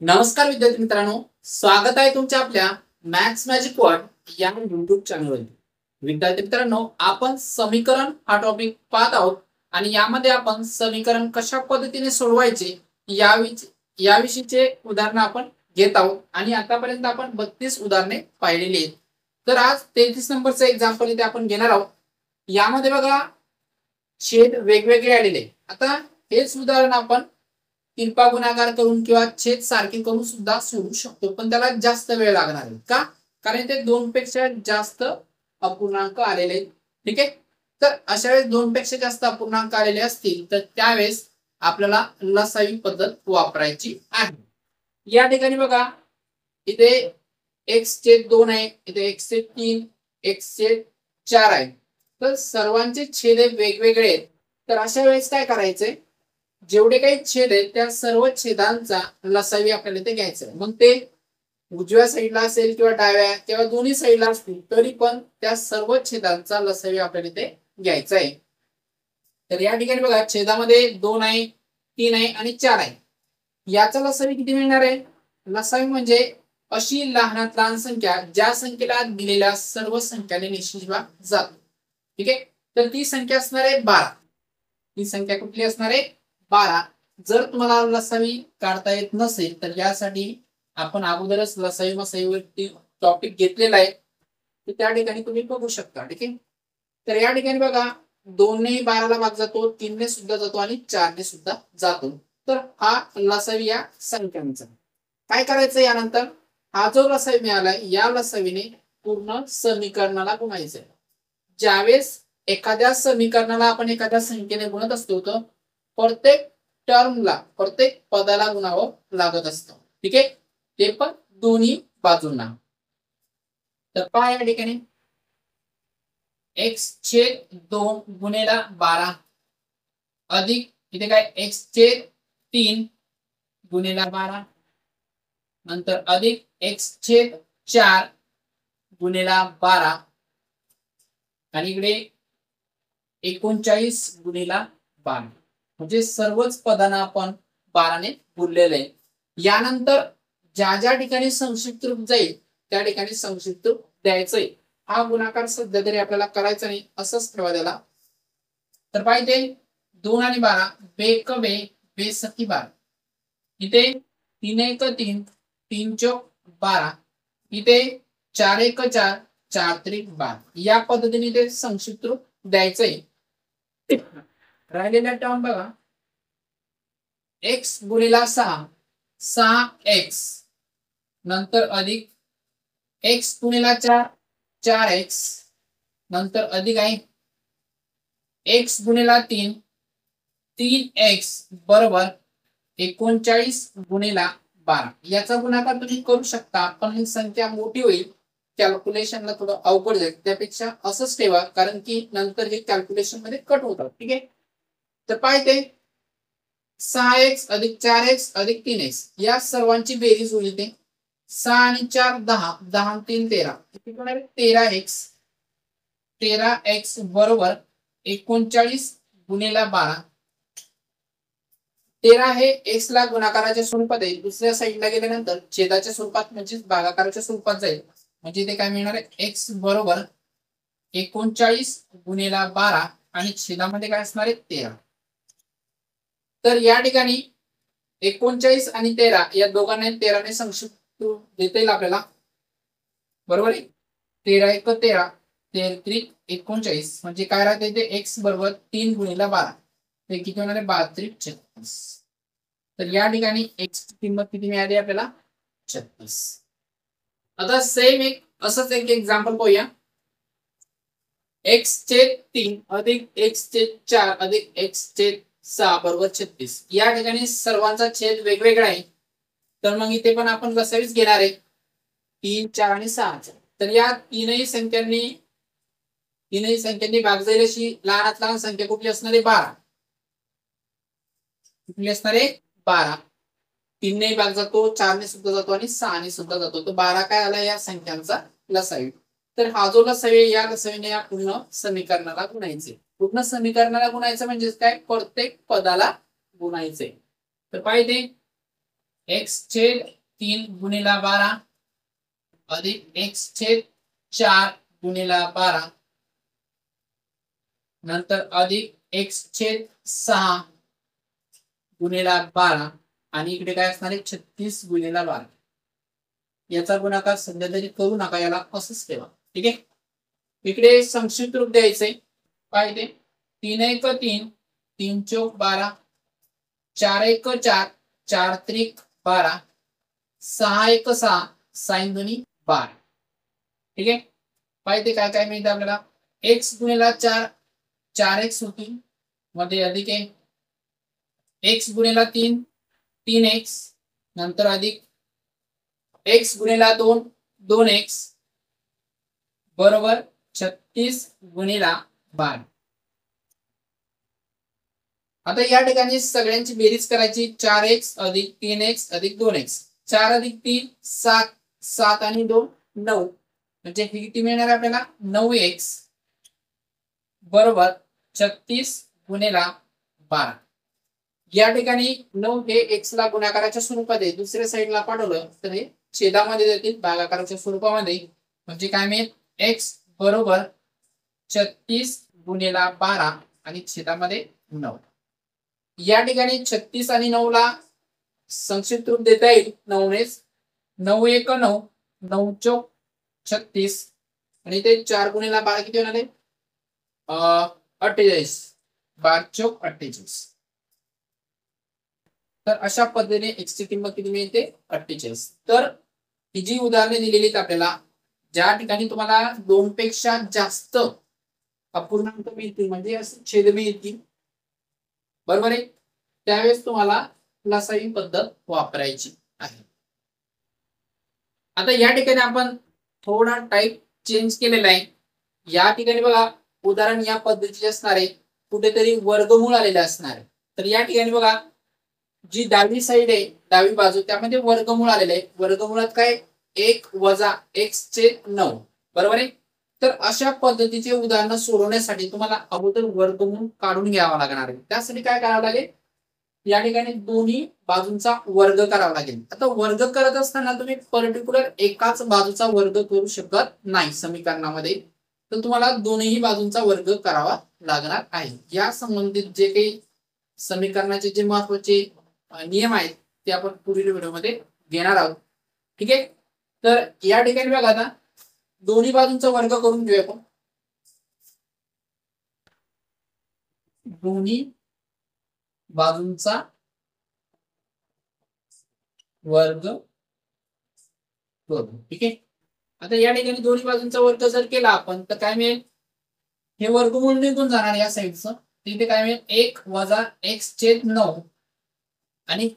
नमस्कार विद्यार्थी मित्रांनो, स्वागत आहे तुमच्या आपल्या मॅथ्स मॅजिक वर्ल्ड या युट्यूब चॅनलवर. विद्यार्थी मित्रांनो, आपण समीकरण हा टॉपिक पाहत आहोत आणि यामध्ये आपण समीकरण कशा पद्धतीने सोडवायचे याविषयीचे उदाहरण आपण घेत आहोत आणि आतापर्यंत आपण 32 उदाहरणे पाहिलेली आहेत. तर आज 33 नंबरचं एक्झाम्पल इथे आपण घेणार आहोत. यामध्ये बघा छेद वेगवेगळे आलेले. आता हेच उदाहरण आपण तिरपा गुणाकार करून किंवा छेद सारखे करून सुद्धा सोडवू शकतो, पण त्याला जास्त वेळ लागणार आहे. का? कारण ते 2 पेक्षा जास्त अपूर्णांक आलेले आहेत. ठीक आहे. तर अशा वेळेस 2 पेक्षा जास्त अपूर्णांक आलेले असतील तर त्यावेळेस आपल्याला लसावी पद्धत वापरायची आहे. या ठिकाणी बघा इथे x/2 आहे, इथे x/3, x/4 आहे. तर सर्वांचे छेद वेगवेगळे आहेत. तर अशा वेळेस काय करायचंय, जेवढे काही छेद आहेत त्या सर्व छेदांचा लसावी आपल्याला इथे घ्यायचा आहे. मग ते उजव्या साईडला असेल किंवा डाव्या किंवा दोन्ही साईडला असतील तरी पण त्या सर्व छेदांचा लसावी आपल्याला इथे घ्यायचा आहे. तर या ठिकाणी बघा छेदामध्ये 2 आहे, 3 आहे आणि 4 आहे. याचा लसावी किती मिळणार आहे? लसावी म्हणजे अशी लहानात लहान संख्या ज्या संख्येला दिलेल्या सर्व संख्याने निश्चितला जातो. ठीक आहे. तर ती संख्या असणार आहे 12. ही संख्या कुठली असणार आहे? 12. जर तुम्हाला लसावी काढता येत नसेल तर यासाठी आपण अगोदरच लसावी मसावीवरती टॉपिक घेतलेला आहे, तर त्या ठिकाणी तुम्ही बघू शकता. ठीक आहे. तर या ठिकाणी बघा 2 ने 12 ला भाग जातो, 3 ने सुद्धा जातो आणि 4 ने सुद्धा जातो. तर हा लसावी या संख्यांचा. काय करायचं यानंतर, हा जो लसावी मिळालाय या लसावीने पूर्ण समीकरणाला गुणायचं. ज्यावेळेस एखाद्या समीकरणाला आपण एखाद्या संख्येने गुणत असतो तर प्रत्येक टर्मला प्रत्येक पदाला गुणावं लागत असतं. ठीक आहे. ते पण दोन्ही बाजूंना. तर पहा या ठिकाणी x/2 गुणेला 12 अधिक इथे काय x/3 गुणेला 12 नंतर अधिक x/4 गुणेला 12 आणि इकडे 39 गुणेला 12. म्हणजे सर्वच पदांना आपण 12 ने गुणलेले आहे. यानंतर ज्या ज्या ठिकाणी संक्षिप्त रूप जाईल त्या ठिकाणी संक्षिप्त रूप द्यायचंय. हा गुणाकार सध्या तरी आपल्याला करायचा नाही, असंच ठेवा त्याला. तर पाहिजे 2 आणि 12 बेक बे बेसकी 12. इथे 3 1 3 3 चौक 12. इथे 4 1 4 4 त्रिक 12. या पद्धतीने ते संक्षिप्त रूप द्यायचंय. राहिलेल्या टर्म बघा x गुणिला 6 6x नंतर अधिक x गुणिला 4 4x नंतर अधिक आहे x गुणिला 3 3x बरोबर 39 गुणिला 12. याचा गुणाकार तुम्ही करू शकता, पण ही संख्या मोठी होईल, कॅल्क्युलेशनला थोडं अवघड जाईल. त्यापेक्षा असंच ठेवा, कारण की नंतर हे कॅल्क्युलेशन मध्ये कट होतात. ठीक आहे. तर पाहिजे 6x अधिक 4x अधिक 3x या सर्वांची बेरीज होईल. ते 6 आणि 4 10 10 आणि 3 13 किती होणार आहे? 13x 13x बरोबर 39 गुणिला 12. 13 हे x ला गुणाकाराच्या स्वरूपात आहे, दुसऱ्या साईडला गेल्यानंतर छेदाच्या स्वरूपात म्हणजे भागाकाराच्या स्वरूपात जाईल. म्हणजे ते काय मिळणार आहे? x बरोबर 39 गुणिला 12 आणि छेदामध्ये काय असणार आहे? 13. तर या ठिकाणी 39 आणि 13 या दोघांना 13 ने संक्षिप्त देता येईल आपल्याला. बरोबर आहे. 13 1 13 13 त्रिक 39 म्हणजे काय राहते ते x बरोबर 3 गुणिला 12. ते किती होणार आहे? 12 त्रिक 36. तर या ठिकाणी x ची किंमत किती मिळाली आपल्याला? 36. आता सेम असंच एक एक्झाम्पल पाहूया. x/3 अधिक x/4 अधिक x/6 बरोबर 36. या ठिकाणी सर्वांचा छेद वेगवेगळा आहे, तर मग इथे पण आपण लसावीच घेणार आहे 3 4 आणि 6. तर या तीनही संख्यांनी भाग जाईल अशी लहानात लहान संख्या कुठली असणार आहे? 12. कुठली असणार आहे? 12. 3 ने भाग जातो, 4 ने सुद्धा जातो आणि 6 ने सुद्धा जातो. तर 12 काय आला या संख्यांचा लसावी. तर हा जो लसावी या लसावीने या पूर्ण समीकरणाला गुणायचे. पूर्ण समीकरणाला गुणायचं म्हणजे काय? प्रत्येक पदाला गुणायचे. तर पाहिजे x/3 गुणिला 12 अधिक x/4 गुणिला 12 नंतर अधिक x/6 गुणिला 12 आणि इकडे काय असणार आहे 36 गुणिला 12. याचा गुणाकार सध्या तरी करू नका, याला असंच ठेवा. ठीक आहे. इकडे संक्षिप्त रूप द्यायचंय. काय ते 3×1 3, 3 चौक 12, 4×1 4, 4 त्रिक 12, 6×1 6, 6 दुनी 12. ठीक आहे. पाहिजे काय काय मिळतं आपल्याला x गुणिला 4 4x होती मध्ये अधिक आहे x गुणिला 3 3x नंतर अधिक x गुणिला 2 2x बरोबर 36 गुणिला 12. आता या ठिकाणी सगळ्यांची बेरीज करायची. 4x अधिक 3x अधिक 2x 4 अधिक 3 7 7 आणि 2 9 म्हणजे हे किती मिळणार आपल्याला 9x बरोबर 36 गुणिला 12. या ठिकाणी 9 हे x ला गुणाकाराच्या स्वरूपात आहे, दुसऱ्या साईडला पाठवलं तर हे छेदामध्ये देतील भागाकाराच्या स्वरूपामध्ये. म्हणजे काय मिळेल x बरोबर 36 गुणिला 12 आणि छेदामध्ये 9. या ठिकाणी 36 आणि 9 ला संक्षिप्त रूप देता येईल 9 9×1 9 9 चौक 36 आणि ते 4 गुणिला 12 किती होणार आहे 48 12 चौक 48. तर अशा पद्धतीने x ची किंमत किती मिळते 48. तर ही जी उदाहरणे दिलेली आहेत आपल्याला ज्या ठिकाणी तुम्हाला 2 पेक्षा जास्त अपूर्णांक मिळतील म्हणजे असं छेद मिळतील बरोबर आहे, त्यावेळेस तुम्हाला लसावी पद्धत वापरायची आहे. आता या ठिकाणी आपण थोडा टाईप चेंज केलेला आहे. या ठिकाणी बघा उदाहरण या पद्धतीचे असणार आहे, कुठेतरी वर्गमूळ आलेले असणार आहे. तर या ठिकाणी बघा जी डावी साईड आहे डावी बाजू त्यामध्ये वर्गमूळ आलेले आहे. वर्गमूळात काय 1 वजा x/9 बरोबर आहे. तर अशा पद्धतीचे उदाहरण सोडवण्यासाठी तुम्हाला अगोदर वर्गमूळ काढून घ्यावा लागणार आहे. त्यासाठी काय करावं लागेल या ठिकाणी दोन्ही बाजूंचा वर्ग करावा लागेल. आता वर्ग करत असताना तुम्ही पर्टिक्युलर एकाच बाजूचा वर्ग करू शकत नाही समीकरणामध्ये, तर तुम्हाला दोन्ही बाजूंचा वर्ग करावा लागणार आहे. या संबंधित जे काही समीकरणाचे जे महत्त्वाचे नियम आहेत ते आपण पुढील व्हिडिओमध्ये घेणार आहोत. ठीक आहे. तर या ठिकाणी बघा आता दोन्ही बाजूंचा वर्ग करून घेऊया आपण. दोन्ही बाजूंचा वर्ग करू. ठीक आहे. आता या ठिकाणी दोन्ही बाजूंचा वर्ग जर केला आपण तर काय मिळेल हे वर्गमूळ निघून जाणार या साईडचं. तिथे काय मिळेल 1 वजा x/9 आणि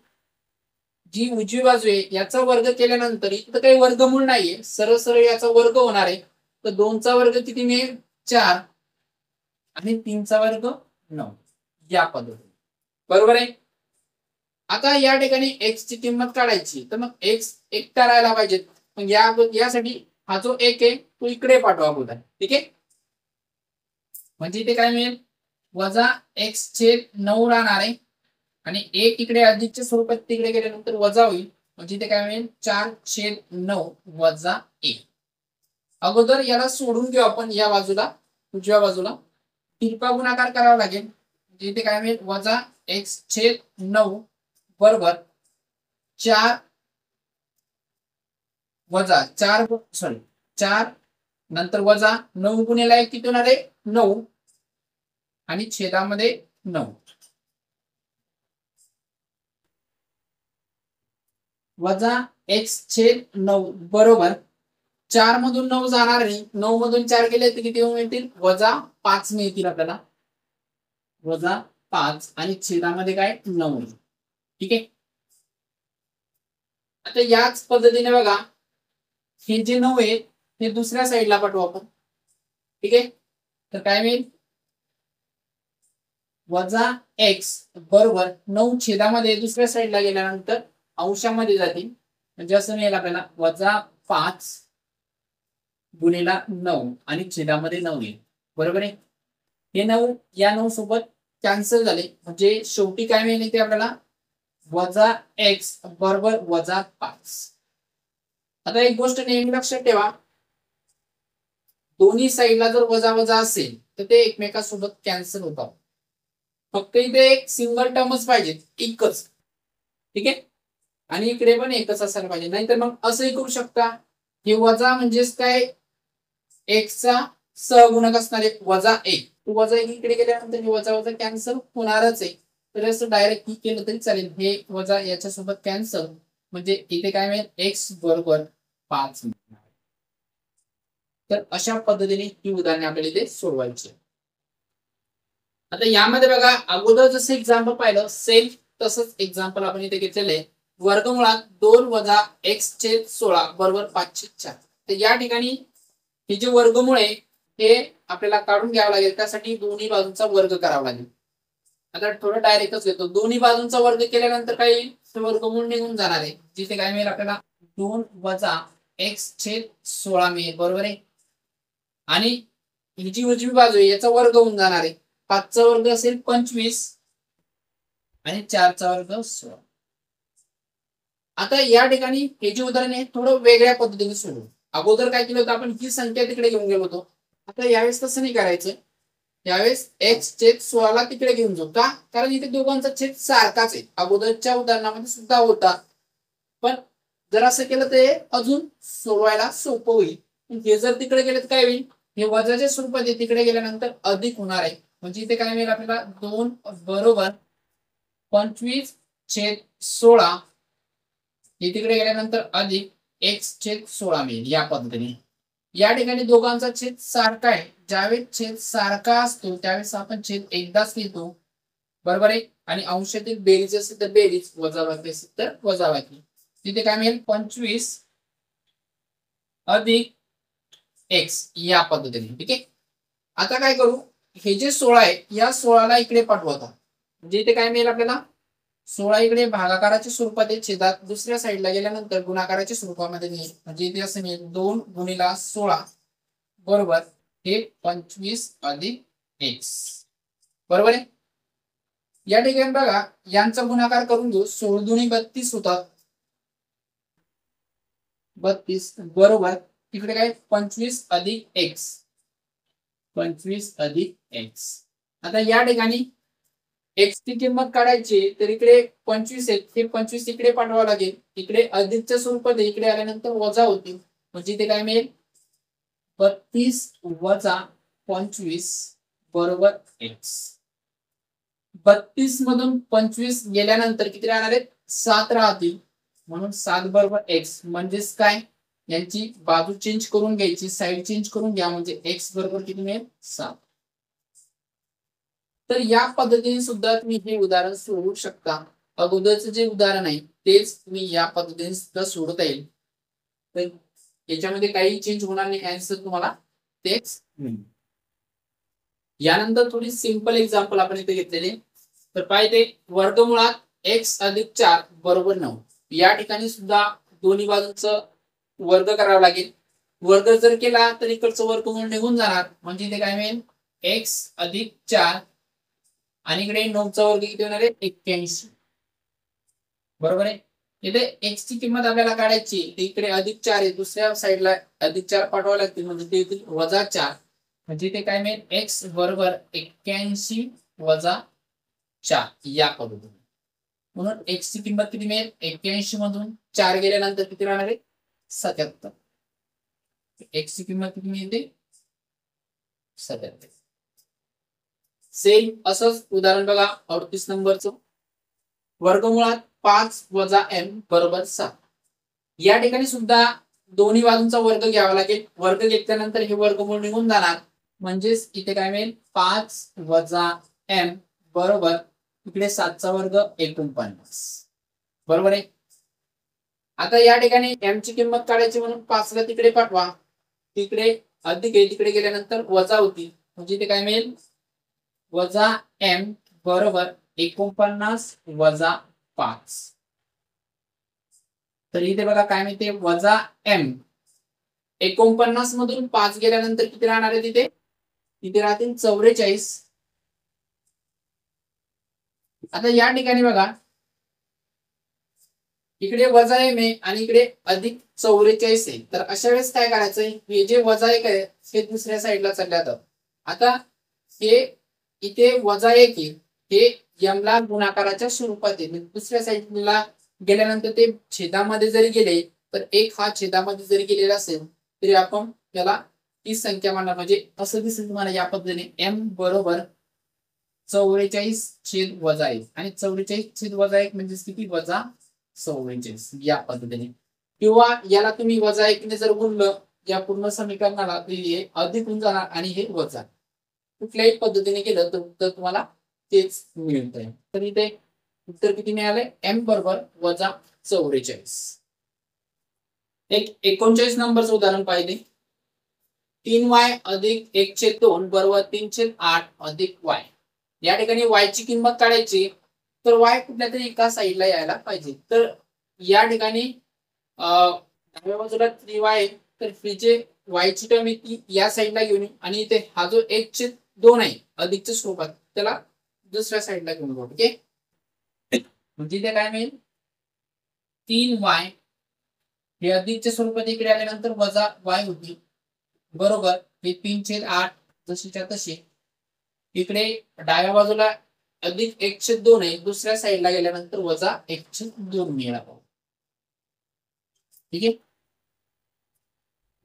जी उजवी बाजू आहे याचा वर्ग केल्यानंतर इथं काही वर्गमूळ नाहीये, सरळ सरळ याचा वर्ग होणार आहे. तर 2 चा वर्ग किती मिळेल 4 आणि 3 चा वर्ग 9 या पद्धतीने बरोबर आहे. आता या ठिकाणी x ची किंमत काढायची तर मग x एकटा राहायला पाहिजे. मग यासाठी हा जो 1 आहे तो इकडे पाठवा अगोदर. ठीक आहे. म्हणजे इथे काय मिळेल वजा x/9 राहणार आहे आणि 1 इकडे अधिकच्या स्वरूपात तिकडे गेल्यानंतर वजा होईल. म्हणजे इथे काय मिळेल 4/9 वजा 1. अगोदर याला सोडून घेऊ आपण या बाजूला उजव्या बाजूला तिरपा गुणाकार करावा लागेल. म्हणजे इथे काय मिळेल वजा x/9 बरोबर 4 वजा 4 नंतर वजा 9 गुणिला 1 किती होणार आहे 9 आणि छेदामध्ये 9 वजा x/9 बरोबर 4 मधून 9 जाणार नाही, 9 मधून 4 गेले तर किती मिळतील वजा 5 मिळतील आपल्याला वजा 5 आणि छेदामध्ये काय 9. ठीक आहे. आता याच पद्धतीने बघा हे जे 9 आहे हे दुसऱ्या साईडला पाठवू आपण. ठीक आहे. तर काय मिळेल वजा x बरोबर 9 छेदामध्ये दुसऱ्या साईडला गेल्यानंतर अंशामध्ये जातील म्हणजे असं मिळेल आपल्याला वजा 5 गुणिला 9 आणि छेदामध्ये 9 येईल बरोबर आहे. हे 9 या 9 सोबत कॅन्सल झाले म्हणजे शेवटी काय मिळेल ते आपल्याला वजा एक्स बरोबर वजा 5. आता एक गोष्ट नेहमी लक्षात ठेवा, दोन्ही साईडला जर वजा वजा असेल तर ते एकमेकांसोबत कॅन्सल होतात. फक्त इथे एक सिंगल टर्मच पाहिजे, एकच. ठीक आहे, आणि इकडे पण एकच असायला पाहिजे. नाहीतर मग असंही करू शकता, हे वजा म्हणजेच काय, एक्सचा सहगुणक असणार आहे वजा 1. वजा 1 इकडे गेल्यानंतर हे वजा वजा कॅन्सल होणारच आहे. तर असं डायरेक्ट केलं तरी चालेल, हे वजा याच्यासोबत कॅन्सल, म्हणजे इथे काय मिळेल, एक्स बरोबर 5. तर अशा पद्धतीने ही उदाहरणे आपल्याला इथे सोडवायची. आता यामध्ये बघा, अगोदर जसं एक्झाम्पल पाहिलं सेम तसंच एक्झाम्पल आपण इथे घेतलेलं आहे. वर्गमुळात 2 वजा एक्स छेद 16 बरोबर 5/4. तर या ठिकाणी हे जे वर्गमूळ आहे हे आपल्याला काढून घ्यावं लागेल. त्यासाठी दोन्ही बाजूंचा वर्ग करावा लागेल. आता थोडं डायरेक्टच घेतो. दोन्ही बाजूंचा वर्ग केल्यानंतर काय येईल, वर्गमूळ निघून जाणार आहे. जिथे काय मिळेल आपल्याला, 2 वजा एक्स छेद 16 मिळेल, बरोबर आहे. आणि ही जी उजवी बाजू आहे याचा वर्ग होऊन जाणार आहे. 5चा वर्ग असेल 25 आणि 4चा वर्ग 16. आता या ठिकाणी हे जे उदाहरण आहे थोडं वेगळ्या पद्धतीने सोडवू. अगोदर काय केलं होतं आपण, ही संख्या तिकडे घेऊन गेलो होतो. आता यावेळेस तसं नाही करायचं. यावेळेस एक्स छेद 16 तिकडे घेऊन जाऊ. का? कारण इथे दोघांचा छेद सारखाच आहे. अगोदरच्या उदाहरणामध्ये सुद्धा होता. पण जर असं केलं तर अजून सोडवायला सोपं होईल. हे जर तिकडे गेले तर काय होईल, हे वजाच्या स्वरूपात तिकडे गेल्यानंतर अधिक होणार आहे. म्हणजे इथे काय मिळेल आपल्याला, 2 बरोबर 25/16 हे तिकडे गेल्यानंतर अधिक एक्स छेद 16 मिळेल. या पद्धतीने या ठिकाणी दोघांचा छेद सारखा आहे. ज्यावेळेस छेद सारखा असतो त्यावेळेस आपण छेद एकदाच लिहितो, बरोबर आहे. आणि अंशातील बेरीज असेल तर बेरीज, वजाबाकी असेल तर वजाबाकी. तिथे काय मिळेल, 25 अधिक एक्स या पद्धतीने. ठीक आहे, आता काय करू, हे जे 16 आहे या 16ला इकडे पाठवता. म्हणजे इथे काय मिळेल आपल्याला, 16 इकडे भागाकाराच्या स्वरूपात छेदात दुसऱ्या साईडला गेल्यानंतर गुणाकाराच्या स्वरूपामध्ये मिळेल. म्हणजे इथे असं मिळेल, 2 गुणिला 16 बरोबर हे 25 अधिक एक्स, बरोबर आहे. या ठिकाणी बघा, यांचा गुणाकार करून घेऊ. 16 दुनी 32 होतात, 32 बरोबर इकडे काय 25 अधिक एक्स, 25 अधिक एक्स. आता या ठिकाणी एक्स ची किंमत काढायची तर इकडे 25 आहे, हे 25 इकडे पाठवावं लागेल. इकडे अधिकच्या स्वरूपात इकडे आल्यानंतर वजा होतील. म्हणजे इथे काय मिळेल, 32 वजा 25 बरोबर एक्स. 32 मधून 25 गेल्यानंतर किती राहणार आहेत, 7 राहतील. म्हणून 7 बरोबर एक्स. म्हणजेच काय, यांची बाजू चेंज करून घ्यायची, साईड चेंज करून घ्या. म्हणजे एक्स बरोबर किती मिळेल, 7. तर या पद्धतीने सुद्धा तुम्ही हे उदाहरण सोडवू शकता. अगोदरचं जे उदाहरण आहे तेच तुम्ही या पद्धतीने सुद्धा सोडवता येईल. तर याच्यामध्ये काही चेंज होणार नाही, आन्सर तुम्हाला तेच मिळेल. यानंतर थोडी सिंपल एक्झाम्पल आपण इथे घेतलेले. तर पाहिजे, वर्गमुळात एक्स अधिक 4 बरोबर 9. या ठिकाणी सुद्धा दोन्ही बाजूंचं वर्ग करावा लागेल. वर्ग जर केला तर इकडचं वर्गमूळ निघून जाणार. म्हणजे इथे काय मिळेल, एक्स अधिक 4 आणि इकडे 9चा वर्ग किती होणार आहे, 81, बरोबर आहे. इथे एक्स ची किंमत आपल्याला काढायची, इकडे अधिक 4 आहे, दुसऱ्या साईडला अधिक 4 पाठवावे लागतील. म्हणजे ते येतील वजा 4. म्हणजे इथे काय मिळेल, एक्स बरोबर 81 वजा 4 या पद्धतीने. म्हणून एक्स ची किंमत किती मिळेल, 81 मधून 4 गेल्यानंतर किती राहणार आहे, 77. एक्स ची किंमत किती मिळते, 77. सेम असंच उदाहरण बघा 38 नंबरचं. वर्गमुळात 5 वजा एम बरोबर 7. या ठिकाणी सुद्धा दोन्ही बाजूंचा वर्ग घ्यावा लागेल. वर्ग घेतल्यानंतर हे वर्गमूळ निघून जाणार. म्हणजेच इथे काय मिळेल, 5 वजा एम बरोबर इकडे 7चा वर्ग 49, बरोबर आहे. आता या ठिकाणी एम ची किंमत काढायची म्हणून 5ला तिकडे पाठवा. तिकडे अधिक आहे, तिकडे गेल्यानंतर वजा होती. म्हणजे इथे काय मिळेल, वजा एम बरोबर 49 वजा 5. तर इथे बघा काय मिळते, वजा एम. 49 मधून 5 गेल्यानंतर किती राहणार आहे, तिथे राहतील 44. आता या ठिकाणी बघा इकडे वजा एम आहे आणि इकडे अधिक 44 आहे. तर अशा वेळेस काय करायचंय, हे जे वजा एक आहे हे दुसऱ्या साईडला चालले जातात. आता हे इथे वजा एक आहे, हे यमला गुणाकाराच्या स्वरूपात आहे. दुसऱ्या साईडला गेल्यानंतर ते छेदामध्ये जरी गेले तर एक हा छेदामध्ये जरी गेलेला असेल तरी आपण त्याला ती संख्या मानणार. म्हणजे असं दिसेल तुम्हाला या पद्धतीने एम बरोबर 44/1 आणि 44/1 म्हणजे किती, वजा 44 या पद्धतीने. किंवा याला तुम्ही वजा 1 ने जर गुणलं या पूर्ण समीकरणाला हे अधिक होऊन जाणार आणि हे वजा. कुठल्याही पद्धतीने केलं तर तुम्हाला तेच मिळत आहे. तर इथे उत्तर किती मिळालंय, एम बरोबर वजा 44. एक 39 नंबरचं उदाहरण पाहिले. 3y अधिक 1/2 बरोबर 3/8 अधिक y. या ठिकाणी y ची किंमत काढायची तर y कुठल्या तरी एका साईडला यायला पाहिजे. तर या ठिकाणी डाव्या बाजूला 3y आहे तर जे y ची टर्म आहे ती या साईडला घेऊन येऊ आणि इथे हा जो 1/2 आहे अधिकच्या स्वरूपात त्याला दुसऱ्या साईडला घेऊन जाऊ. ठीक आहे, म्हणजे इथे काय मिळेल, 3y हे अधिकच्या स्वरूपात इकडे आल्यानंतर वजा y होती बरोबर हे 3/8 जशीच्या तशी. इकडे डाव्या बाजूला अधिक 1/2 आहे, दुसऱ्या साईडला गेल्यानंतर वजा 1/2 मिळाला. ठीक आहे,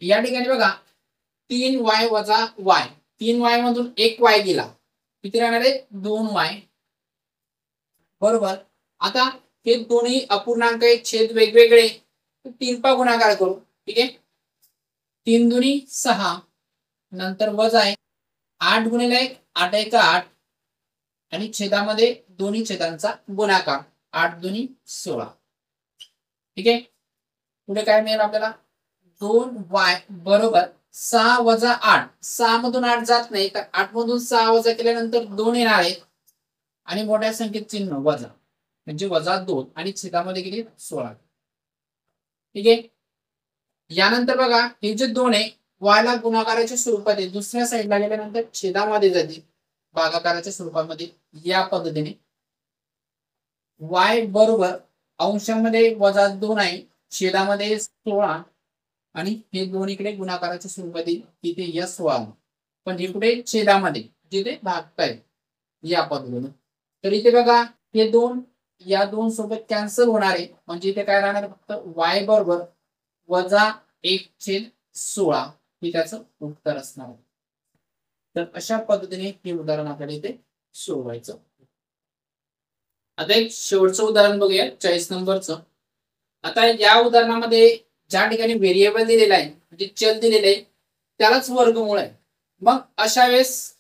या ठिकाणी बघा 3y वजा y, 3y मधून 1y गेला, किती राहणार आहे, 2y बरोबर. आता हे दोन्ही अपूर्णांक आहे, छेद वेगवेगळे, 3 पा गुणाकार करू. ठीक आहे, 3 दुनी 6 नंतर वजा आहे 8 गुणिले 1 8 1 8 आणि छेदामध्ये दोन्ही छेदांचा गुणाकार 8 दुनी 16. ठीक आहे, पुढे काय मिळेल आपल्याला, 2y बरोबर 6 वजा 8. 6 मधून 8 जात नाही तर 8 मधून 6 वजा केल्यानंतर 2 येणार आहे आणि मोठ्या संख्येत चिन्ह वजा म्हणजे वजा 2 आणि छेदामध्ये किती, 16. ठीक आहे, यानंतर बघा हे जे 2 आहे y ला गुणाकाराच्या स्वरूपात आहे, दुसऱ्या साईडला गेल्यानंतर छेदामध्ये जाते भागाकाराच्या स्वरूपामध्ये. या पद्धतीने y बरोबर अंशामध्ये वजा 2 आहे, छेदामध्ये 16 आणि हे 2 इकडे गुणाकाराच्या स्वरूपात येईल, तिथे या 16 पण इकडे छेदामध्ये जिथे भागताय या पद्धतीने. तर इथे बघा हे 2 या 2 सोबत कॅन्सल होणार आहे, म्हणजे इथे काय राहणार, फक्त y बरोबर वजा 1/16 हे त्याचं उत्तर असणार आहे. तर अशा पद्धतीने हे उदाहरण आपल्याला इथे सोडवायचं. आता एक शेवटचं उदाहरण बघूया 40 नंबरचं. आता या उदाहरणामध्ये ज्या ठिकाणी व्हेरिएबल दिलेला आहे म्हणजे चल दिलेलं आहे त्यालाच वर्गमूळ आहे. मग अशा वेळेस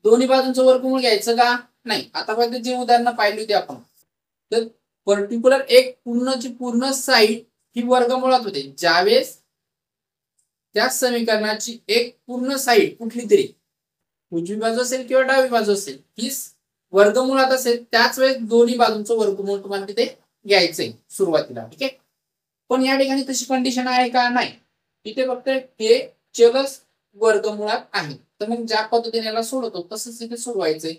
दोन्ही बाजूंचं वर्गमूळ घ्यायचं का नाही. आतापर्यंत जी उदाहरणं पाहिली होती आपण, तर पर्टिक्युलर एक पूर्ण साईड ही वर्गमुळात होते. ज्यावेळेस त्या समीकरणाची एक पूर्ण साईड कुठली तरी उजवी बाजू असेल किंवा डावी बाजू असेल ही वर्गमुळात असेल त्याच वेळेस दोन्ही बाजूंचं वर्गमूळ तुम्हाला तिथे घ्यायचंय सुरुवातीला. ठीक आहे, पण या ठिकाणी तशी कंडिशन आहे का, नाही. इथे फक्त हे चलच वर्गमुळात आहे. तर मग ज्या पद्धतीने याला सोडवतो तसंच इथे सोडवायचंय.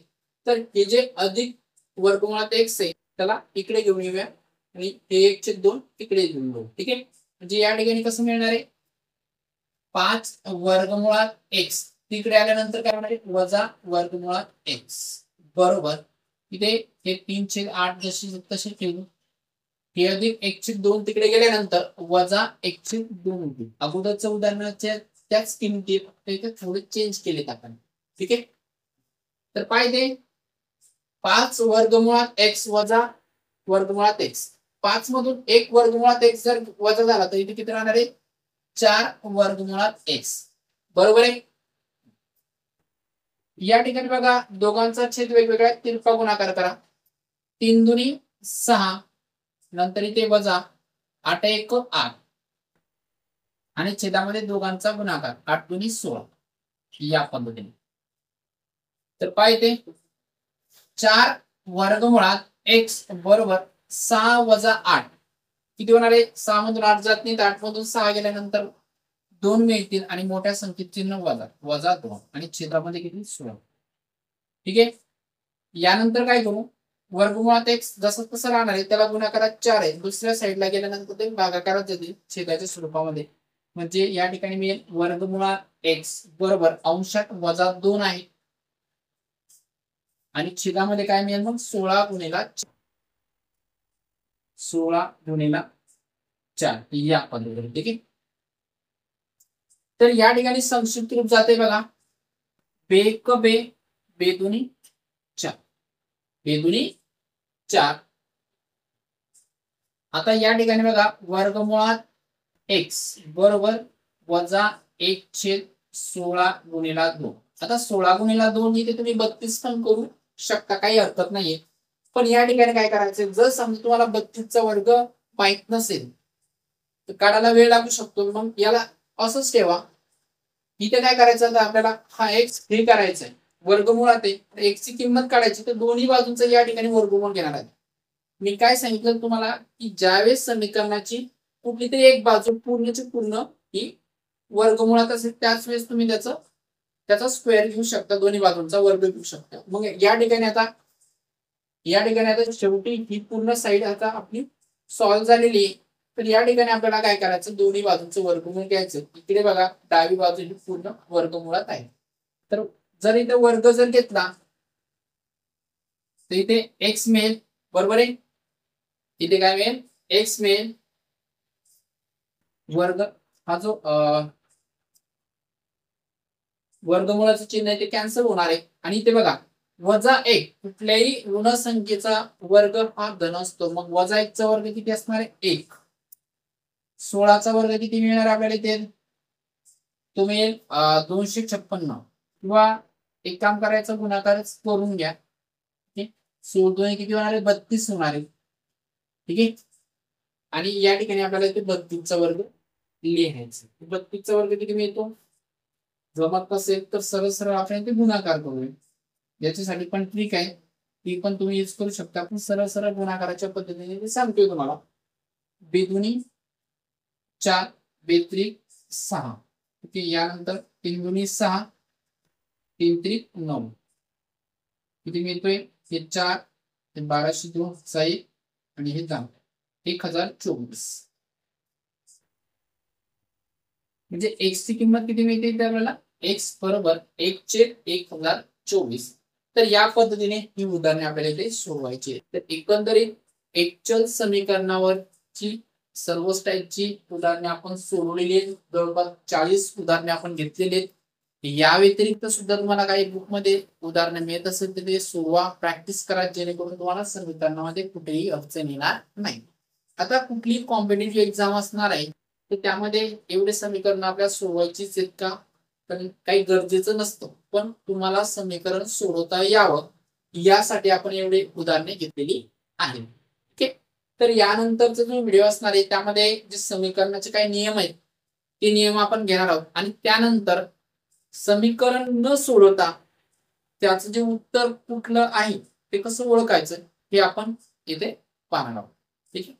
तर हे जे अधिक वर्गमुळात x आहे त्याला इकडे घेऊन येऊया आणि हे 1/2 इकडे घेऊन येऊ. ठीक आहे, म्हणजे या ठिकाणी कसं मिळणार आहे, 5 वर्गमुळात x तिकडे आल्यानंतर काय होणार आहे, वजा वर्गमुळात x बरोबर. इथे हे 3/8 जशी तसे ठेवू, हे अधिक 1/2 तिकडे गेल्यानंतर वजा 1/2 होईल. अगोदरच्या उदाहरणाच्या त्याच किमती फक्त इथे थोडे चेंज केलेत आपण. ठीक आहे, तर पाहिजे 5 वर्गमुळात x वजा वर्गमुळात x. 5 मधून 1 वर्गमुळात x जर वजा झाला तर इथे किती राहणार आहे, 4 वर्गमुळात x बरोबर आहे. या ठिकाणी बघा दोघांचा छेद वेगवेगळा, तिरपा गुणाकार करा. 3 दुनी 6 नंतर इथे वजा 8 1 8 आणि छेदामध्ये दोघांचा गुणाकार 8 दुनी 16 या पद्धतीने. तर पाहिजे 4 वर्गमुळात x बरोबर 6 वजा 8 किती होणार आहे, 6 मधून 8 जात नाही तर 8 मधून 6 गेल्यानंतर 2 मिळतील आणि मोठ्या संख्येत चिन्ह वजा 2 आणि छेदामध्ये किती 16. ठीक आहे, यानंतर काय करू, वर्गमुळात एक्स जसं तसं राहणार आहे, त्याला गुणाकारात 4 आहे, दुसऱ्या साईडला गेल्यानंतर ते भागाकारात जातील छेदाच्या स्वरूपामध्ये. म्हणजे या ठिकाणी मी वर्गमुळात एक्स बरोबर अंशात वजा 2 आहे आणि छेदामध्ये काय मिळेल मग 16 गुणिला 4 या पद्धतीने. ठीक आहे. तर या ठिकाणी संक्षिप्त रूप जाते बघा, बेक बे बेदुनी 4 बेदुनी 4. आता या ठिकाणी बघा वर्गमुळात एक्स बरोबर वजा 1/16 गुणिला 2. आता 16 गुणिला 2 इथे तुम्ही 32 पण करू शकता, काही हरकत नाहीये. पण या ठिकाणी काय करायचं, जर समजा तुम्हाला 32चा वर्ग माहित नसेल तर काढायला वेळ लागू शकतो. मग याला असंच ठेवा. इथे काय करायचं, आता आपल्याला हा एक्स हे करायचा आहे, वर्गमुळात आहे, एक्स ची किंमत काढायची, तर दोन्ही बाजूंचा या ठिकाणी वर्गमूळ घेणार आहे. मी काय सांगितलं तुम्हाला की ज्यावेळेस समीकरणाची कुठली तरी एक बाजू पूर्णची पूर्ण ही वर्गमुळात असेल त्याच वेळेस तुम्ही त्याचा स्क्वेअर घेऊ शकता, दोन्ही बाजूंचा वर्ग घेऊ शकता. मग या ठिकाणी आता शेवटी ही पूर्ण साईड आता आपली सॉल्व्ह झालेली आहे. तर या ठिकाणी आपल्याला काय करायचं, दोन्ही बाजूंचं वर्गमूळ घ्यायचं. इकडे बघा डावी बाजू ही पूर्ण वर्गमुळात आहे. तर जर इथे वर्ग जर घेतला तर इथे एक्स मिळेल, बरोबर आहे. इथे काय मिळेल, एक्स मिळेल. वर्ग हा जो वर्गमुळाचं चिन्ह आहे ते कॅन्सल होणार आहे. आणि इथे बघा वजा 1, कुठल्याही ऋण संख्येचा वर्ग हा धन असतो. मग वजा 1 चा वर्ग किती असणार आहे, 1. 16चा वर्ग किती मिळणार आपल्याला इथे, तो मिळेल 256. किंवा एक काम करायचं, गुणाकारच करून घ्या. 16 किती होणार आहे, 32 होणार आहे. ठीक आहे. आणि या ठिकाणी आपल्याला इथे 32चा वर्ग लिहायचा. 32चा वर्ग किती मिळतो, जमत नसेल तर सरळ सरळ आपण इथे गुणाकार करूया. याच्यासाठी पण ट्रिक आहे, ती पण तुम्ही यूज करू शकता. पण सरळ सरळ गुणाकाराच्या पद्धतीने ते सांगतोय तुम्हाला. बेदुनी 4 बेत्रिक 6. ओके. यानंतर 3 दुनी 6 3 त्रिक 9. किती मिळतोय, हे 4 1202 1 आणि हे 10 1024. म्हणजे एक्स ची किंमत किती मिळते त्यावेळेला, एक्स बरोबर 1/1024. तर या पद्धतीने ही उदाहरणे आपल्याला इथे सोडवायची. तर एकंदरीत एकचल समीकरणावरची सर्व टाईपची उदाहरणे आपण सोडवलेली आहेत. जवळपास 40 उदाहरणे आपण घेतलेली आहेत. या व्यतिरिक्त सुद्धा तुम्हाला काही बुकमध्ये उदाहरणे मिळत असेल तर ते सोडवा, प्रॅक्टिस करा, जेणेकरून तुम्हाला समीकरणामध्ये कुठेही अडचण येणार नाही. आता कुठलीही कॉम्पिटेटिव्ह एक्झाम असणार आहे तर त्यामध्ये एवढे समीकरण आपल्याला सोडवायचीच आहेत का, तर काही गरजेचं नसतं. पण तुम्हाला समीकरण सोडवता यावं यासाठी आपण एवढे उदाहरणे घेतलेली आहेत. ओके. तर यानंतरचा जो व्हिडिओ असणार आहे त्यामध्ये जे समीकरणाचे काही नियम आहेत ते नियम आपण घेणार आहोत. आणि त्यानंतर समीकरण न सोडवता त्याचं जे उत्तर कुठलं आहे ते कसं ओळखायचं हे आपण इथे पाहणार आहोत. ठीक आहे.